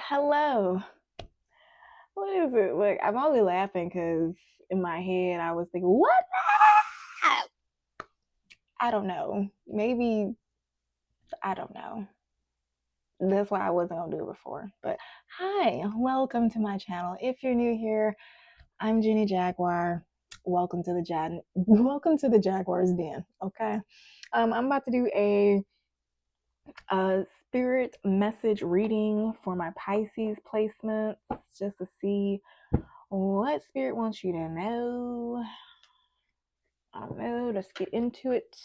Hello. What is it? Look, I'm only laughing because in my head I was thinking, what's that? I don't know. Maybe, I don't know. That's why I wasn't going to do it before. But hi, welcome to my channel. If you're new here, I'm Jenny Jaguar. Welcome to the Jaguar's Den. Okay. I'm about to do a spirit message reading for my Pisces placements just to see what spirit wants you to know. I don't know. Let's get into it.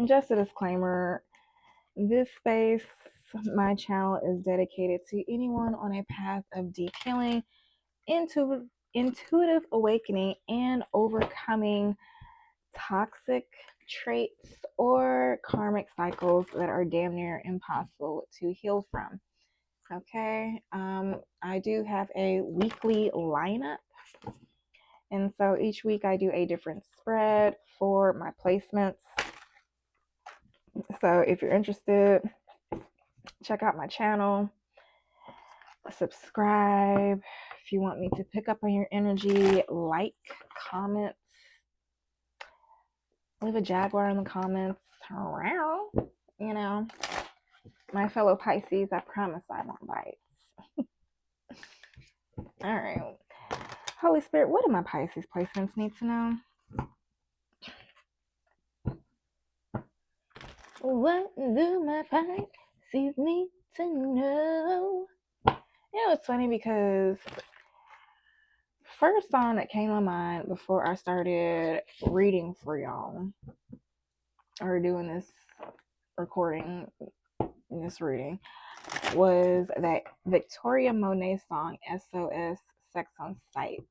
Just a disclaimer. This space, my channel, is dedicated to anyone on a path of deep healing, intuitive awakening, and overcoming toxic traits or karmic cycles that are damn near impossible to heal from. Okay, I do have a weekly lineup, and so each week I do a different spread for my placements. So if you're interested, check out my channel, subscribe. If you want me to pick up on your energy, like, comment, leave a Jaguar in the comments. You know, my fellow Pisces, I promise I won't bite. All right. Holy Spirit, what do my Pisces placements need to know? What do my Pisces need to know? It's funny because first song that came to my mind before I started reading for y'all or doing this recording, this reading, was that Victoria Monet song, SOS, Sex on Sight.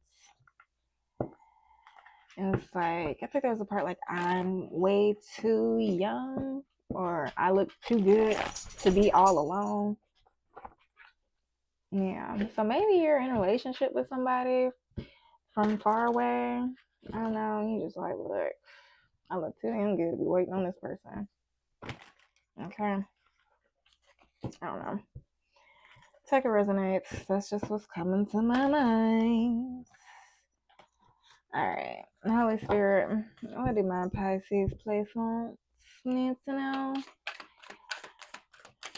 And it's like, I think there was a part like, I'm way too young, or I look too good to be all alone. Yeah, so maybe you're in a relationship with somebody from far away. I don't know, you just like, look, I look too damn good to be waiting on this person. Okay. I don't know. Take it resonates. That's just what's coming to my mind. Alright. Holy Spirit, what do my Pisces placements need to know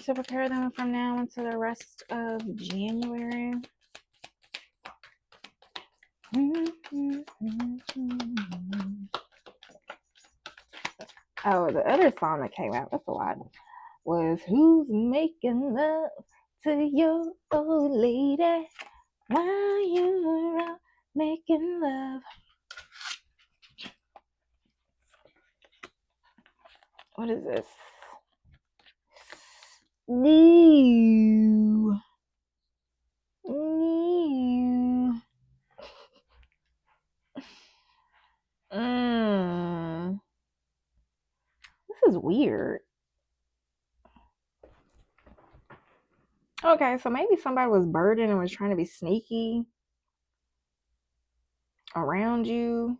to prepare them from now until the rest of January? Oh, the other song that came out, that's a lot, was Who's Making Love to Your Old Lady While You're Out Making Love? What is this? New. This is weird. Okay, so maybe somebody was burdened and was trying to be sneaky around you,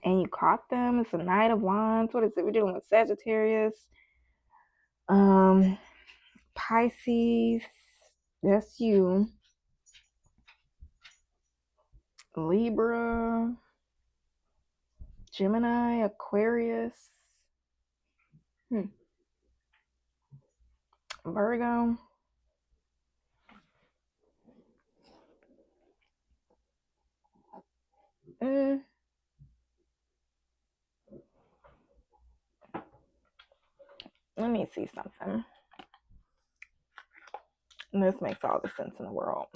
and you caught them. It's a Knight of Wands. What is it? We're dealing with Sagittarius, Pisces. That's you. Libra, Gemini, Aquarius, Virgo. Let me see something. And this makes all the sense in the world.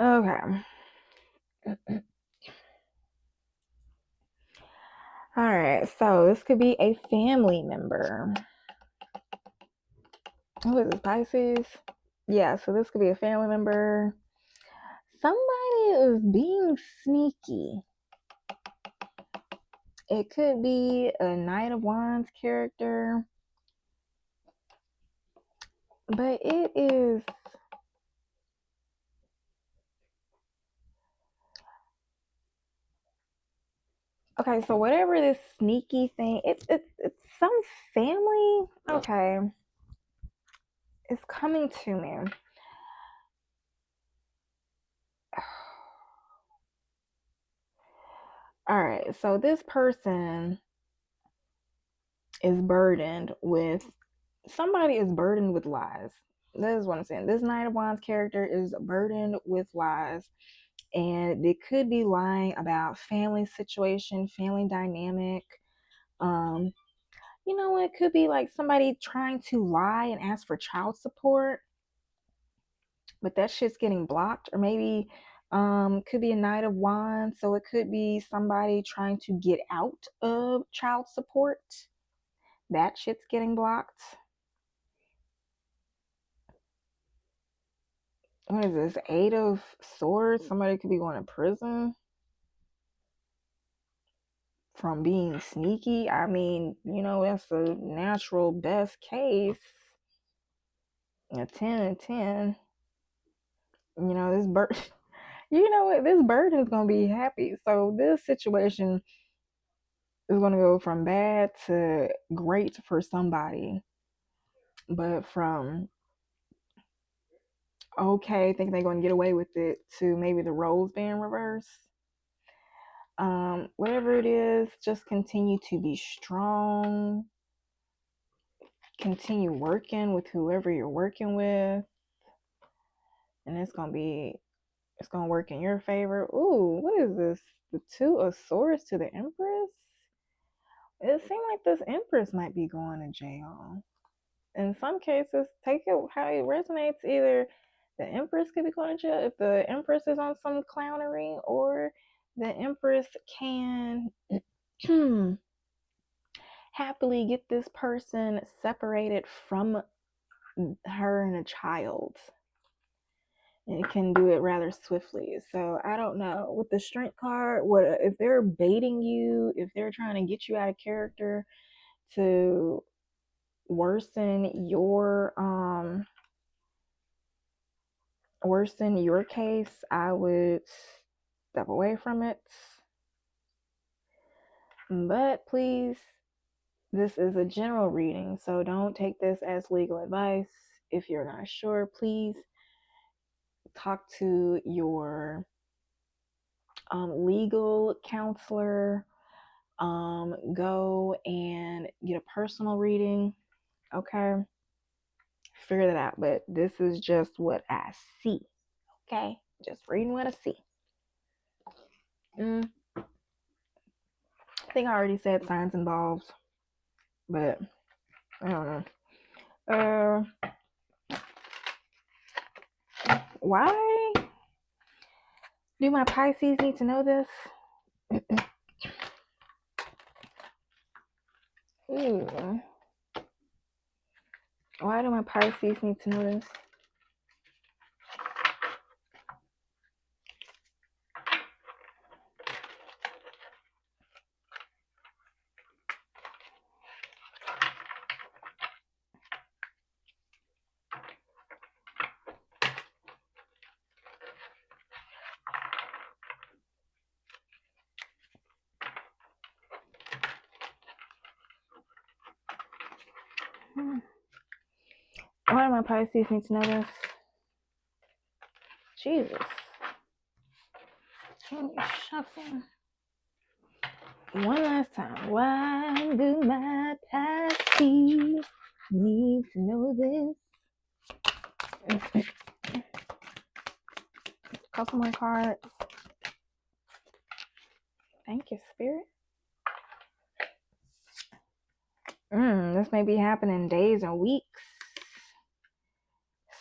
Okay. All right. So this could be a family member. Who is this, Pisces? Yeah, so this could be a family member. Somebody is being sneaky. It could be a Knight of Wands character. But it is... Okay, so whatever this sneaky thing, it's some family. Okay, it's coming to me. All right, so this person is burdened with somebody is burdened with lies. That is what I'm saying. This Knight of Wands character is burdened with lies, and they could be lying about family situation, family dynamic. You know, it could be like somebody trying to lie and ask for child support, but that shit's getting blocked. Or maybe could be a Knight of Wands, so it could be somebody trying to get out of child support. That shit's getting blocked. What is this? Eight of Swords. Somebody could be going to prison from being sneaky. I mean, you know, that's a natural best case. A 10 and 10. You know, this bird, you know what? This bird is going to be happy. So this situation is going to go from bad to great for somebody. But from, okay, think they're going to get away with it, to maybe the roles being reversed. Whatever it is, just continue to be strong. Continue working with whoever you're working with, and it's gonna work in your favor. Ooh, what is this? The Two of Swords to the Empress. It seems like this Empress might be going to jail. In some cases, take it how it resonates. Either the Empress could be going to jail if the Empress is on some clownery, or the Empress can happily get this person separated from her and a child. And it can do it rather swiftly. So I don't know. With the Strength card, what if they're baiting you, if they're trying to get you out of character to worsen your case, I would step away from it. But please, this is a general reading, so don't take this as legal advice. If you're not sure, please talk to your legal counselor. Go and get a personal reading. Okay, figure that out. But this is just what I see. Okay, just reading what I see. I think I already said signs involved, but I don't know. Why do my Pisces need to know this? Why do my Pisces need to know this? Why do my Pisces need to know this? Jesus. Let me shuffle. One last time. Why do my Pisces need to know this? Couple more cards. Thank you, Spirit. This may be happening days and weeks.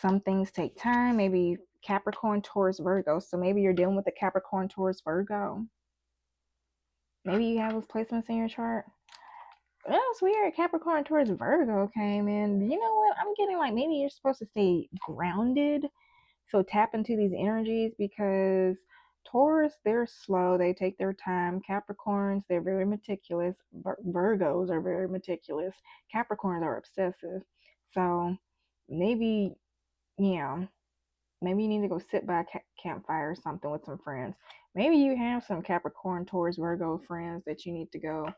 Some things take time. Maybe Capricorn, Taurus, Virgo. So maybe you're dealing with the Capricorn, Taurus, Virgo. Maybe you have those placements in your chart. That's weird. Capricorn, Taurus, Virgo came in. You know what? I'm getting like maybe you're supposed to stay grounded. So tap into these energies, because Taurus, they're slow. They take their time. Capricorns, they're very meticulous. Virgos are very meticulous. Capricorns are obsessive. So maybe, yeah, Maybe you need to go sit by a campfire or something with some friends. Maybe you have some Capricorn, Taurus, Virgo friends that you need to go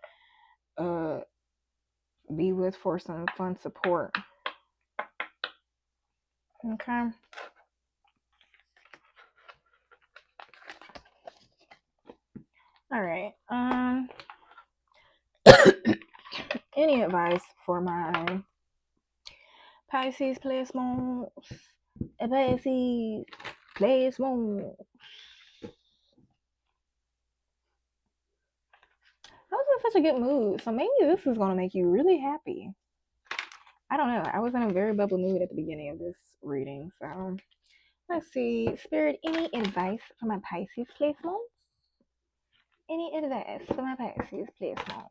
be with for some fun support. Okay. All right. Any advice for my Pisces plasmons? Pisces plasmons. I was in such a good mood, so maybe this is gonna make you really happy. I don't know. I was in a very bubble mood at the beginning of this reading, so let's see. Spirit, any advice for my Pisces placements? Any advice for my Pisces placements?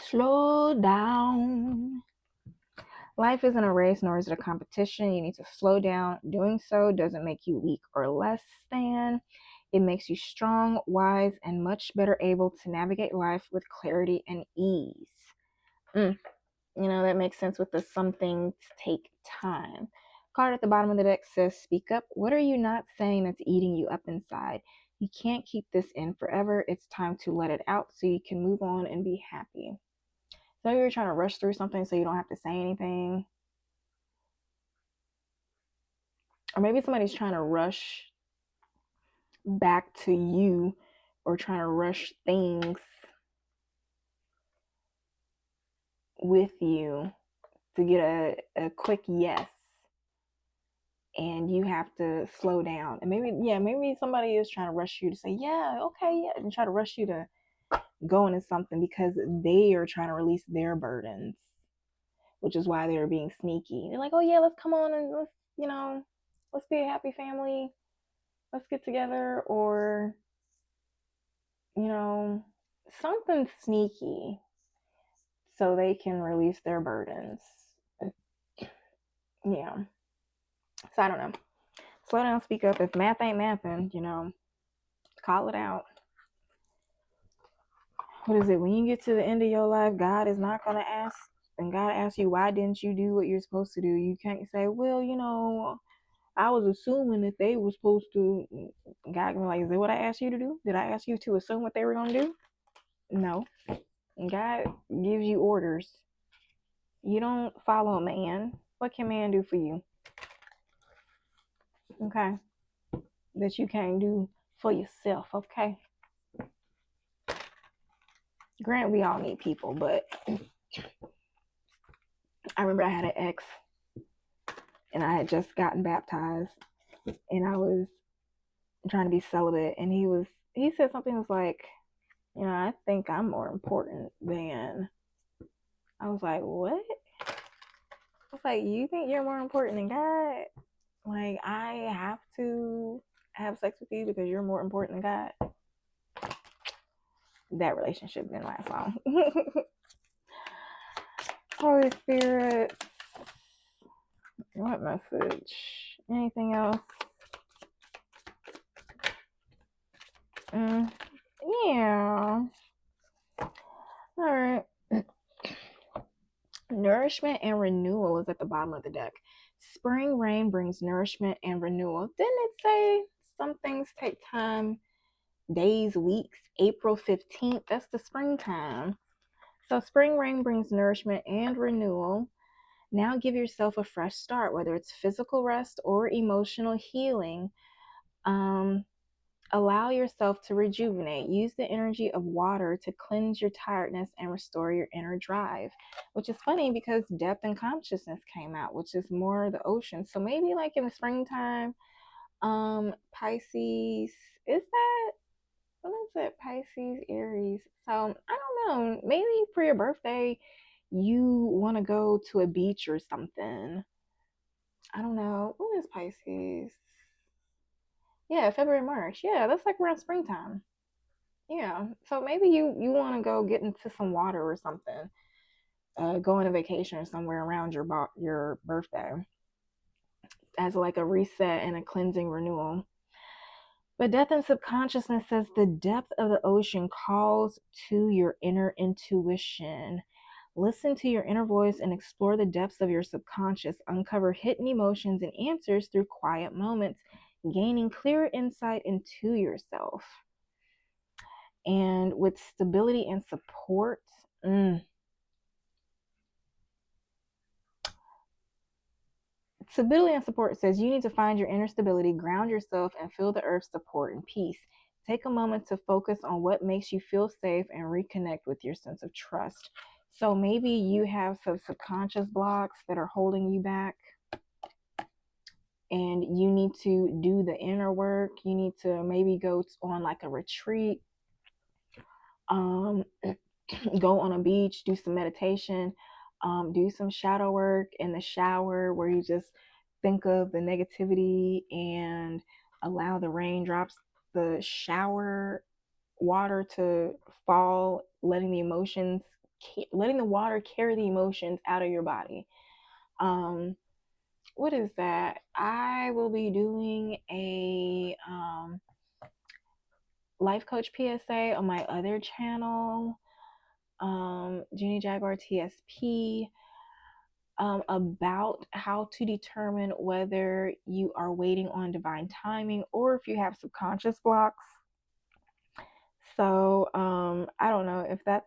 Slow down. Life isn't a race, nor is it a competition. You need to slow down. Doing so doesn't make you weak or less than. It makes you strong, wise, and much better able to navigate life with clarity and ease. That makes sense with the some things take time. Card at the bottom of the deck says, speak up. What are you not saying that's eating you up inside? You can't keep this in forever. It's time to let it out so you can move on and be happy. So you're trying to rush through something so you don't have to say anything. Or maybe somebody's trying to rush back to you or trying to rush things with you to get a quick yes. And you have to slow down. And maybe somebody is trying to rush you to say, yeah, okay, yeah, and try to rush you to go into something because they are trying to release their burdens, which is why they're being sneaky. They're like, oh yeah, let's come on and let's be a happy family. Let's get together, or something sneaky so they can release their burdens. Yeah. So I don't know. Slow down, speak up. If math ain't mathing, call it out. What is it? When you get to the end of your life, God is not going to ask, and God asks you, why didn't you do what you're supposed to do? You can't say, well, I was assuming that they were supposed to. God can be like, is that what I asked you to do? Did I ask you to assume what they were going to do? No. God gives you orders. You don't follow man. What can man do for you? Okay. That you can't do for yourself, okay? Granted, we all need people, but I remember I had an ex and I had just gotten baptized and I was trying to be celibate, and he said something that was like, I think I'm more important than. I was like, what? I was like, you think you're more important than God? Like, I have to have sex with you because you're more important than God? That relationship didn't last long. Holy Spirit, what message? Anything else? Yeah. All right. Nourishment and renewal is at the bottom of the deck. Spring rain brings nourishment and renewal. Didn't it say some things take time, days, weeks? April 15th, that's the springtime. So spring rain brings nourishment and renewal. Now give yourself a fresh start, whether it's physical rest or emotional healing. Allow yourself to rejuvenate. Use the energy of water to cleanse your tiredness and restore your inner drive, which is funny because depth and consciousness came out, which is more the ocean. So maybe like in the springtime, Pisces, is that, what is it? Pisces, Aries. So I don't know. Maybe for your birthday, you want to go to a beach or something. I don't know. When is Pisces? Yeah, February, March. Yeah, that's like around springtime. Yeah, so maybe you want to go get into some water or something. Go on a vacation or somewhere around your birthday as like a reset and a cleansing renewal. But Death and Subconsciousness says the depth of the ocean calls to your inner intuition. Listen to your inner voice and explore the depths of your subconscious. Uncover hidden emotions and answers through quiet moments, gaining clearer insight into yourself. And with stability and support, stability and support says you need to find your inner stability, ground yourself, and feel the earth's support and peace. Take a moment to focus on what makes you feel safe and reconnect with your sense of trust. So maybe you have some subconscious blocks that are holding you back, and you need to do the inner work. You need to maybe go on like a retreat, go on a beach, do some meditation, do some shadow work in the shower where you just think of the negativity and allow the raindrops, the shower water to fall, letting the water carry the emotions out of your body. What is that? I will be doing a life coach PSA on my other channel, Junie Jaguar TSP, about how to determine whether you are waiting on divine timing or if you have subconscious blocks. So I don't know if that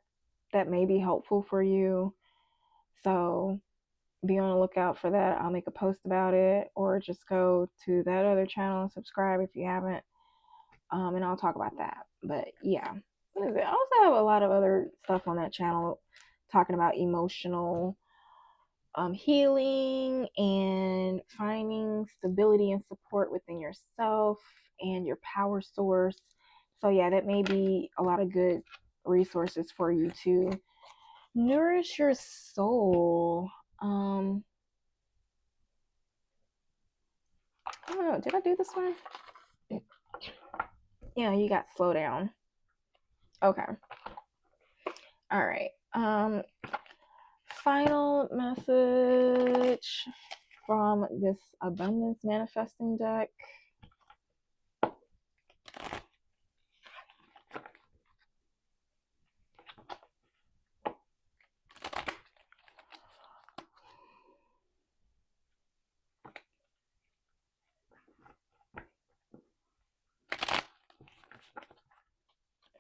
may be helpful for you. So be on the lookout for that. I'll make a post about it, or just go to that other channel and subscribe if you haven't. And I'll talk about that. But yeah, what is it? I also have a lot of other stuff on that channel talking about emotional healing and finding stability and support within yourself and your power source. So yeah, that may be a lot of good resources for you to nourish your soul. I don't know, did I do this one? Yeah, you got slow down. Okay. All right. Final message from this abundance manifesting deck.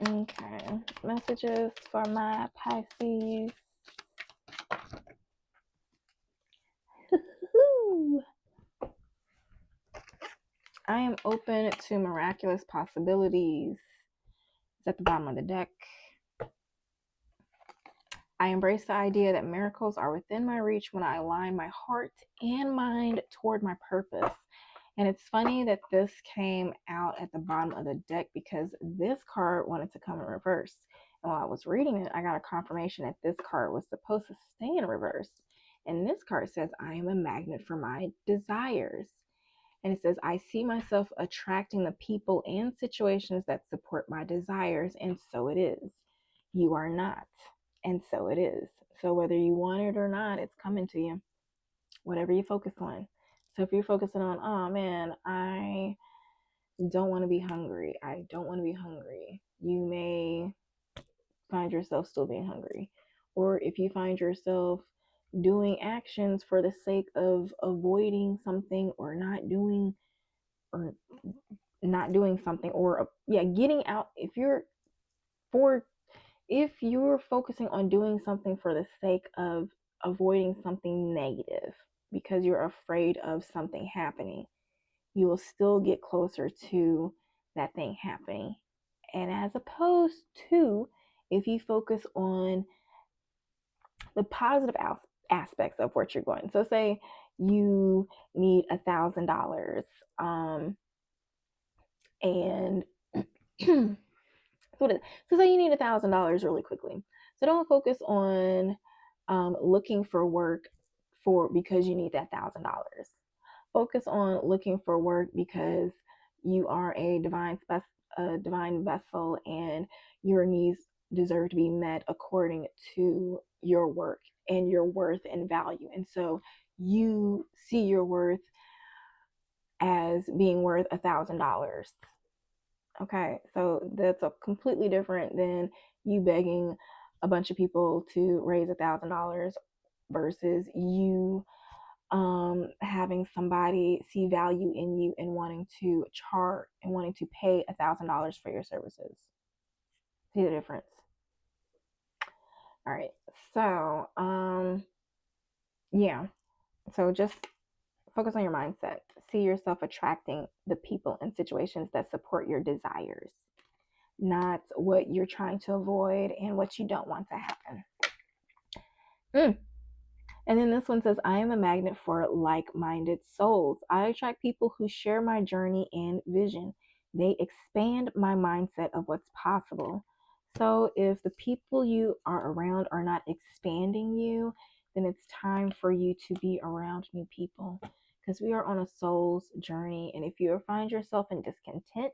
Okay, messages for my Pisces. I am open to miraculous possibilities. It's at the bottom of the deck. I embrace the idea that miracles are within my reach when I align my heart and mind toward my purpose. And it's funny that this came out at the bottom of the deck because this card wanted to come in reverse. And while I was reading it, I got a confirmation that this card was supposed to stay in reverse. And this card says, I am a magnet for my desires. And it says, I see myself attracting the people and situations that support my desires. And so it is. You are not. And so it is. So whether you want it or not, it's coming to you. Whatever you focus on. So if you're focusing on, oh man, I don't want to be hungry. I don't want to be hungry. You may find yourself still being hungry. Or if you find yourself doing actions for the sake of avoiding something or not doing something, or getting out, if you're focusing on doing something for the sake of avoiding something negative because you're afraid of something happening, you will still get closer to that thing happening. And as opposed to if you focus on the positive aspects of what you're going. So say you need $1,000, and so say you need $1,000 really quickly. So don't focus on looking for work because you need that $1,000. Focus on looking for work because you are a divine vessel and your needs deserve to be met according to your work and your worth and value. And so you see your worth as being worth $1,000. Okay, so that's a completely different than you begging a bunch of people to raise $1,000 versus you having somebody see value in you and wanting to charge and wanting to pay $1,000 for your services. See the difference? All right. So, yeah. So just focus on your mindset. See yourself attracting the people and situations that support your desires, not what you're trying to avoid and what you don't want to happen. And then this one says, I am a magnet for like-minded souls. I attract people who share my journey and vision. They expand my mindset of what's possible. So if the people you are around are not expanding you, then it's time for you to be around new people, because we are on a soul's journey. And if you find yourself in discontent,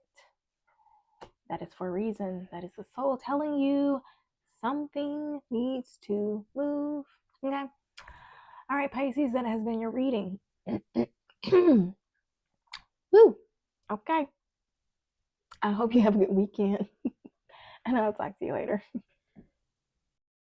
that is for a reason. That is the soul telling you something needs to move. Okay. All right, Pisces, that has been your reading. Woo. Okay. I hope you have a good weekend. And I'll talk to you later.